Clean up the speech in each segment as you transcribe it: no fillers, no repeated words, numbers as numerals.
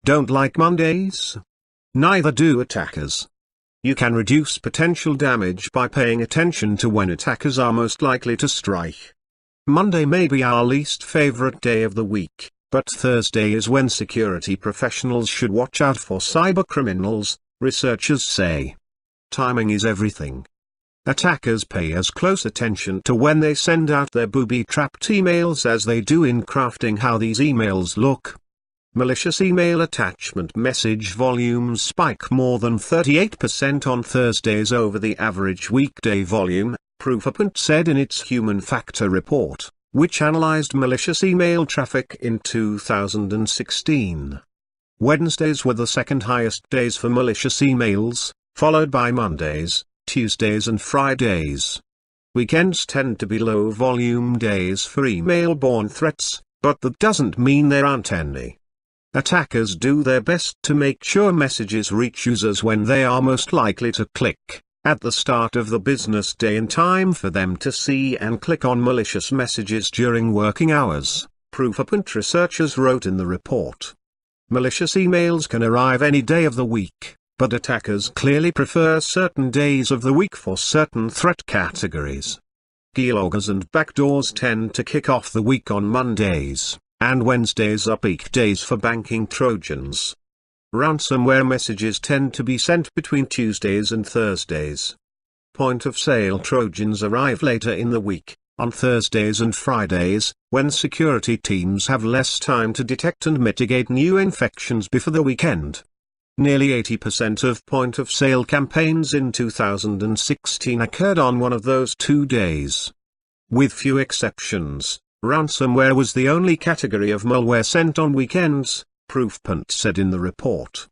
don't like Mondays? Neither do attackers. You can reduce potential damage by paying attention to when attackers are most likely to strike. Monday may be our least favorite day of the week, but Thursday is when security professionals should watch out for cybercriminals, researchers say. Timing is everything. Attackers pay as close attention to when they send out their booby-trapped emails as they do in crafting how these emails look. Malicious email attachment message volumes spike more than 38% on Thursdays over the average weekday volume, Proofpoint said in its Human Factor report, which analyzed malicious email traffic in 2016. Wednesdays were the second highest days for malicious emails, followed by Mondays, Tuesdays and Fridays. Weekends tend to be low-volume days for email-borne threats, but that doesn't mean there aren't any. Attackers do their best to make sure messages reach users when they are most likely to click, at the start of the business day in time for them to see and click on malicious messages during working hours, Proofpoint researchers wrote in the report. Malicious emails can arrive any day of the week, but attackers clearly prefer certain days of the week for certain threat categories. Keyloggers and backdoors tend to kick off the week on Mondays, and Wednesdays are peak days for banking Trojans. Ransomware messages tend to be sent between Tuesdays and Thursdays. Point-of-sale Trojans arrive later in the week, on Thursdays and Fridays, when security teams have less time to detect and mitigate new infections before the weekend. Nearly 80% of point-of-sale campaigns in 2016 occurred on one of those 2 days. With few exceptions, ransomware was the only category of malware sent on weekends, Proofpoint said in the report.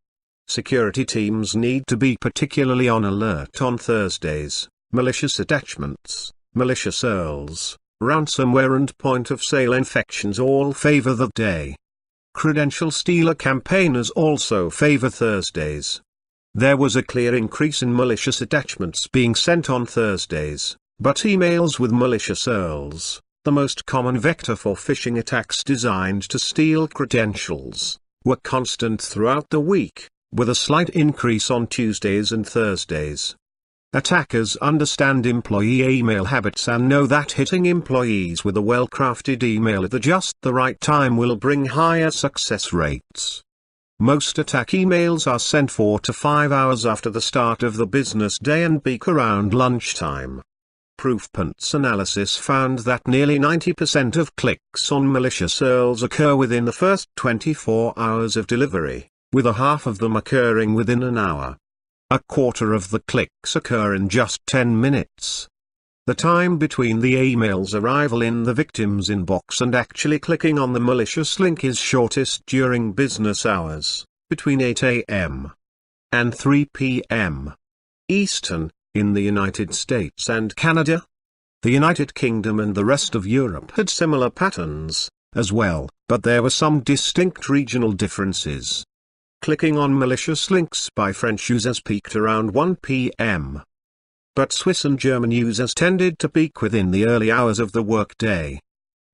Security teams need to be particularly on alert on Thursdays. Malicious attachments, malicious URLs, ransomware and point-of-sale infections all favor that day. Credential stealer campaigners also favor Thursdays. There was a clear increase in malicious attachments being sent on Thursdays, but emails with malicious URLs, the most common vector for phishing attacks designed to steal credentials, were constant throughout the week, with a slight increase on Tuesdays and Thursdays. Attackers understand employee email habits and know that hitting employees with a well-crafted email at just the right time will bring higher success rates. Most attack emails are sent 4 to 5 hours after the start of the business day and peak around lunchtime. Proofpoint's analysis found that nearly 90% of clicks on malicious URLs occur within the first 24 hours of delivery, with a half of them occurring within an hour. A quarter of the clicks occur in just 10 minutes. The time between the email's arrival in the victim's inbox and actually clicking on the malicious link is shortest during business hours, between 8 a.m. and 3 p.m. Eastern, in the United States and Canada. The United Kingdom and the rest of Europe had similar patterns, as well, but there were some distinct regional differences. Clicking on malicious links by French users peaked around 1 p.m. But Swiss and German users tended to peak within the early hours of the workday.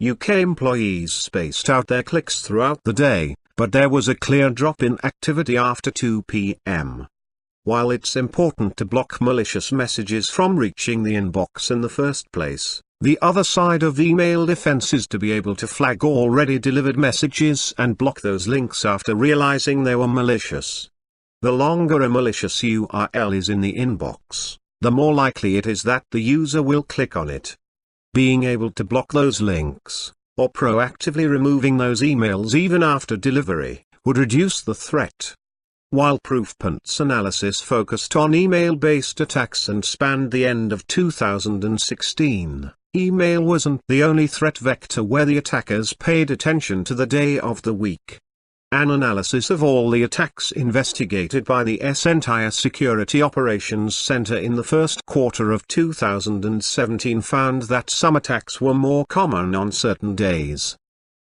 UK employees spaced out their clicks throughout the day, but there was a clear drop in activity after 2 p.m. While it's important to block malicious messages from reaching the inbox in the first place, the other side of email defense is to be able to flag already delivered messages and block those links after realizing they were malicious. The longer a malicious URL is in the inbox, the more likely it is that the user will click on it. Being able to block those links, or proactively removing those emails even after delivery, would reduce the threat. While Proofpoint's analysis focused on email-based attacks and spanned the end of 2016, email wasn't the only threat vector where the attackers paid attention to the day of the week. An analysis of all the attacks investigated by the entire Security Operations Center in the first quarter of 2017 found that some attacks were more common on certain days.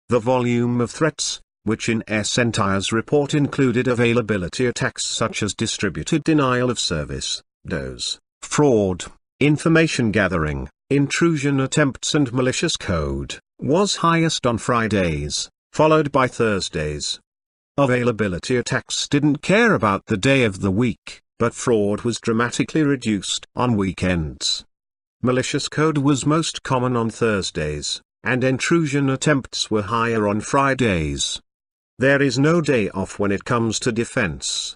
The volume of threats, which in entire's report included availability attacks such as distributed denial of service, DDoS, fraud, information gathering, intrusion attempts and malicious code, was highest on Fridays, followed by Thursdays. Availability attacks didn't care about the day of the week, but fraud was dramatically reduced on weekends. Malicious code was most common on Thursdays, and intrusion attempts were higher on Fridays. There is no day off when it comes to defense.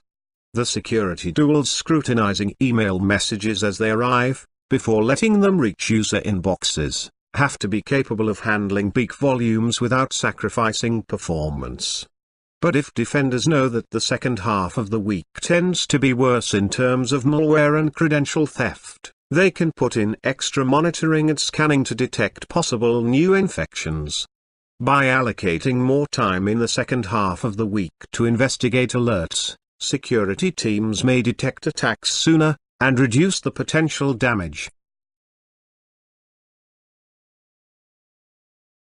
The security tools scrutinizing email messages as they arrive, before letting them reach user inboxes, have to be capable of handling peak volumes without sacrificing performance. But if defenders know that the second half of the week tends to be worse in terms of malware and credential theft, they can put in extra monitoring and scanning to detect possible new infections. By allocating more time in the second half of the week to investigate alerts, security teams may detect attacks sooner, and reduce the potential damage.